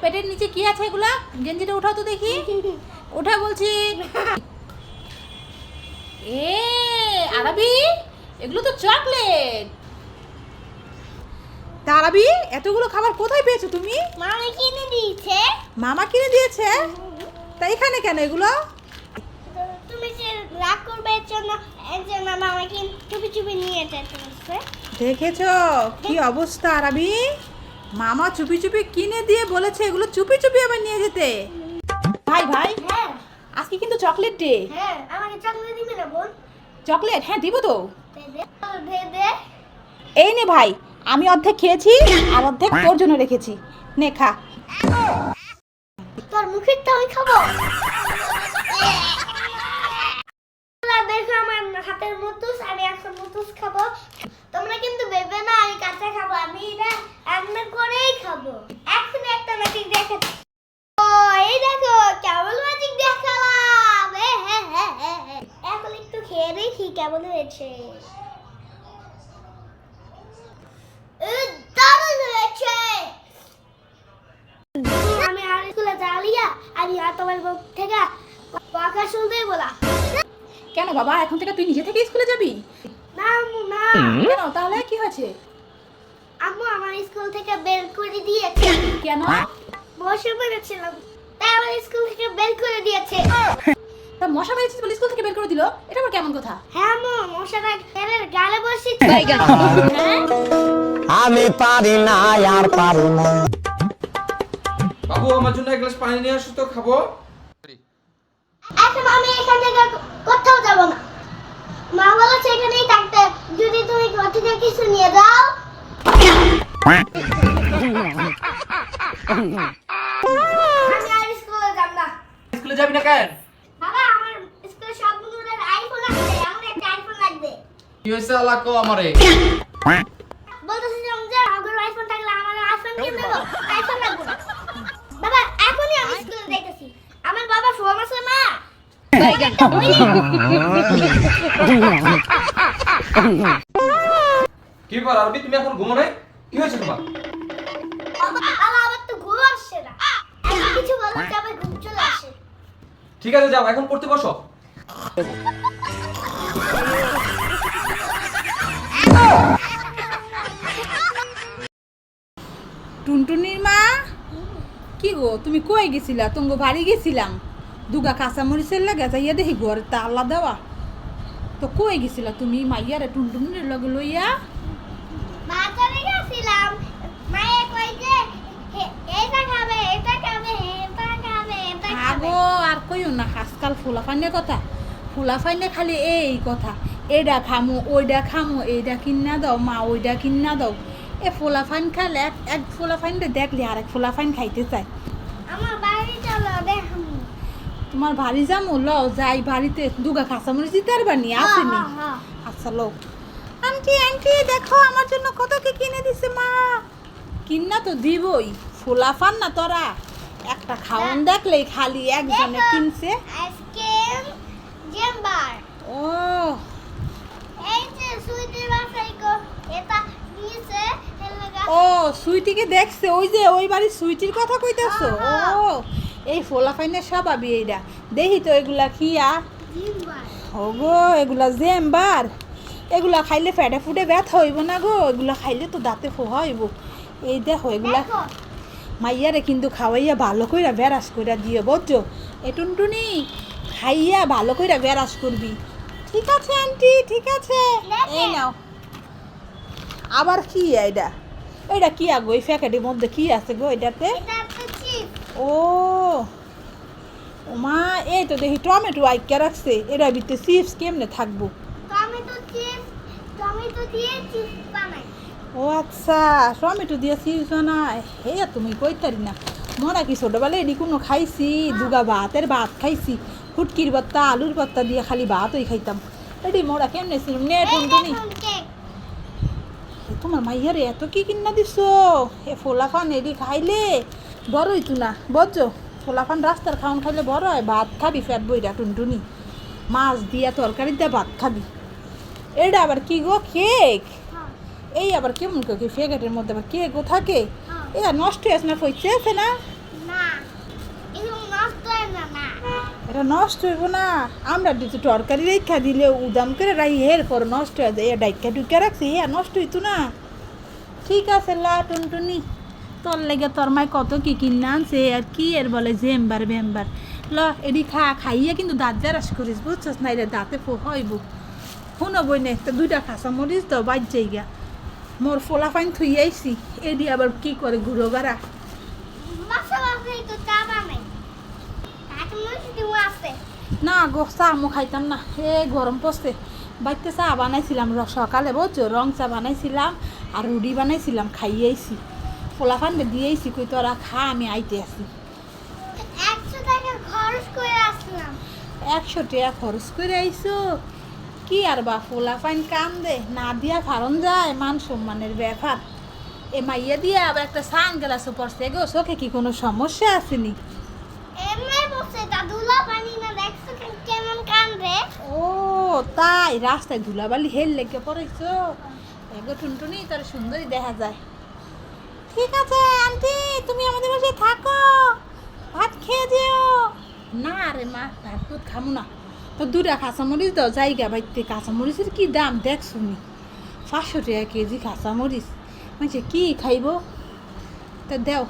পেটের নিচে কি আছে এগুলা? গেঞ্জিটা উঠাও তো দেখি। ওঠা বলছি। এ আরবি, এগুলো তো চকলেট। তা আরবি, এতগুলো খাবার কোথায় পেয়েছো তুমি? মামা কিনে দিয়েছে। মামা কিনে দিয়েছে? তা এখানে কেন এগুলো? তুমি যে রাগ করবে এর জন্য মামা চুপি চুপি নিয়ে যেতে বলছে। দেখেছো কি অবস্থা আরবি? মামা চুপি চুপি কিনে দিয়ে বলেছে এগুলো চুপি চুপি আবার নিয়ে যেতে। ভাই ভাই, হ্যাঁ আজকে কিন্তু চকলেট ডে। হ্যাঁ, আমাকে চকলেট দিবে না বোন? চকলেট? হ্যাঁ দিব তো। দে দে। এই নে ভাই, আমি অর্ধেক খেয়েছি আর অর্ধেক তোর জন্য রেখেছি, নে খা। তোর মুখের তো আমি খাবো। দেখো আমার হাতের মুতুস, আমি এখন মুতুস খাবো। তোমরা কিন্তু ভেবে না আমি কাঁচা খাবো, আমি এটা রান্না করেই খাবো। এখন একটা ম্যাজিক দেখাচ্ছি। ও এই দেখো কেমন ম্যাজিক দেখালাম। এখন একটু খেয়ে দেখি কেমন হয়েছে। দারুণ হয়েছে। আমি আর স্কুলে জ্বালিয়া আমি আর তোমার মুখ থেকে কথা শুনতেই বলা। কেন বাবা, এখন থেকে তুই নিজে থেকে স্কুলে যাবি? না আম্মু না। কেন, তাহলে কি হয়েছে? আম্মু আমার স্কুল থেকে বের করে দিয়েছে। কেন? বসে পড়েছিলাম তাই আমার স্কুল থেকে বের করে দিয়েছে। তা মশা মেরেছিস বলে স্কুল থেকে বের করে দিল? এটা আবার কেমন কথা? হ্যাঁ আম্মু, মশাটা তেলের গালে বসেছে। হ্যাঁ? আমি পারি না আর পারি না। বাবু আমার জন্য এক গ্লাস পানি নিয়ে আসো তো, খাবো। এখন আমি এখান থেকে কোথাও যাব না। মা বলেছে এখানেই থাকতে, যদি তুমি ঘর থেকে কিছু নিয়ে যাও। আমি আর স্কুলে যাব না। স্কুলে যাবি না কেন? বাবা আমার স্কুলে সব বন্ধুদের আইফোন আছে, আমার একটা আইফোন লাগবে। কি হয়েছে আল্লাহ কো আমারে? বলতেছিলাম যে আমার আইফোন থাকলে আমার আইফোন কিনে দেবো, আইফোন লাগবে না। বাবা এখনই আমি স্কুলে যাইতেছি। আমার বাবা ফোন আছে মা। কি ব্যাপার আরবি, তুমি এখন ঘুমো নাই? কি হয়েছে তোমার? বাবা আবার তো ঘুম আসছে না। এত কিছু বলতে আবার ঘুম চলে আসে। ঠিক আছে যাও, এখন পড়তে বসো। টুনটুনির মা, কি গো তুমি কই গেছিলা? তুমি বাড়ি গেছিলাম দুগা কাঁচামরিচের লাগে, যাইয়া দেখি ঘরে তালা দেওয়া। তো কই গেছিলা তুমি মাইয়ারে টুনটুনির লগে লইয়া? বাজারে গেছিলাম। মায়ে কই যে এটা খাবে, এটা খাবে, এটা খাবে, এটা খাবে। আগো আর কইও না, আজকাল ফুলাফাইনের কথা। ফুলাফাইনে খালি এই কথা, এইটা খামো ওইটা খামো, এইটা কিনা দাও মা, ওইটা কিনা দাও। এ ফুলাফাইন খালে এক ফুলাফাইনটা দেখলে আরেক ফুলাফাইন খাইতে চায়। আমার বাড়ি চলো দেখো। তোমার বাড়ি যাবো, ল যাই বাড়িতে দুগা কাঁচামরিচ দিতে পারবা নি? আসেনি? আচ্ছা লো। আন্টি আন্টি দেখো আমার জন্য কত কি কিনে দিছে মা। কিনা তো দিবই, ফুলাফান না তোরা, একটা খাওন দেখলেই খালি একজনে কিনছে। আইসক্রিম জেম্বার। ও এই যে সুইটি বাসাই গো, এটা নিয়েছে এলাকা। ও সুইটিকে দেখছে, ওই যে ওই বাড়ির সুইটির কথা কইতাছো? ও এই ফোলাফাইনের স্বভাবই এইটা। দেখি তো এগুলা খিয়া। জেম্বার। ওগো এগুলা জেম্বার, এগুলা খাইলে ফেটে ফুটে ব্যথা হইব না গো? এগুলা খাইলে তো দাঁতে ফোহা হইব। এই দেখো এগুলা দেখো মাইয়ারে কিন্তু খাওয়াইয়া ভালো কইরা বেরাস কইরা দিও, বুঝছো? এ টুনটুনি খাইয়া ভালো কইরা বেরাস করবি। ঠিক আছে আন্টি, ঠিক আছে। এই নাও। আবার কি এটা? এটা কি আগো এই প্যাকেটের মধ্যে কি আছে গো এটাতে? এটা একটা চিপ। ও মা, এই তো দেখি টমেটো আইকা রাখছে, এরা ভিতরে চিপস কেমনে থাকবো? টমেটো দিয়ে চিপস বানাই। ও আচ্ছা, টমেটো দিয়ে চিপস বানায়। হে তুমি কইতারি না, মোরা কি ছোটবেলায় এডি কোনো খাইছি? দুগা ভাতের ভাত খাইছি, ফুটকির ভর্তা আলুর ভর্তা দিয়ে খালি ভাতই খাইতাম। এডি মোরা কেমনে ছিলাম নে টুনটুনি? তোমার মাইয়ারে এত কি কিনা দিছো? এ ফোলাফান এডি খাইলে বড় হইতো না, বুঝছো? ফোলাফান রাস্তার খাওয়ান খাইলে বড় হয়। ভাত খাবি ফ্যাট বইরা টুনটুনি, মাছ দিয়া তরকারি দিয়া ভাত খাবি। এটা আবার কি গো? কেক? এই আবার কেমন কেক? প্যাকেটের মধ্যে আবার কেকও থাকে? এ নষ্ট হয়েছে না, ফইছে আছে না? না এরকম নষ্ট হয় না না এটা নষ্ট হইব না, আমরা দিতে তরকারি রেখা দিলে উদাম করে রাই এর পর নষ্ট হয়ে যায়, ডাইকা ডুইকা রাখছি নষ্ট হইতো না। ঠিক আছে লা টুনটুনি, তোর লেগে তোর মায় কত কি কিনে আনছে আর কি এর বলে জেম্বার বেম্বার। ল এডি খাইয়ে কিন্তু দাঁত জারাস করিস বুঝছস না, এটা দাঁতে হইব। শুনো বই নে তো 2টা কাঁচা মরিচ দাও বাজ যাইগা, মোর ফোলা ফাইন থুই আইছি, এডি আবার কি করে ঘুরো গাড়া। বাসা বাসাই তো চা বানাই কাকে মনে দিও আছে না গো চা মো খাইতাম না, গরম পড়ছে। বাড়িতে চা বানাইছিলাম সকালে বুঝছো, রং চা বানাইছিলাম আর রুটি বানাইছিলাম, খাইয়েছি ফোলা ফানবে দিয়েছি, কই তোরা খা আমি আইতে আসি। 100 টাকা খরচ করে আসলাম 100 টাকা খরচ করে আইসো, কি আর বা ফোলা ফাইন কাম দে না দিয়া ফারন যায়, মান সম্মানের ব্যাপার। এ মাইয়া দিয়ে আবার একটা সান গ্লাসও পড়ছে গো, চোখে কি কোনো সমস্যা আসেনি? এমনি বসে দাদুলা পানি না দেখছো কেমন কান্দে ও তাই, রাস্তায় ধুলাবালি হেল লেগে পড়েছো এগো টুনটুনি, তার সুন্দরী দেখা যায়। ঠিক আছে আন্টি, তুমি আমাদের বাসায় থাকো, ভাত খেয়ে যেও। না রে মা, ভাত তো খামু না, তো 2টা কাঁচামরিচ দাও জায়গা বাইতে। কাঁচামরিচের কি দাম দেখ শুনি, 500 টাকা কেজি কাঁচামরিচ, মানে কি খাইব, তা দেও।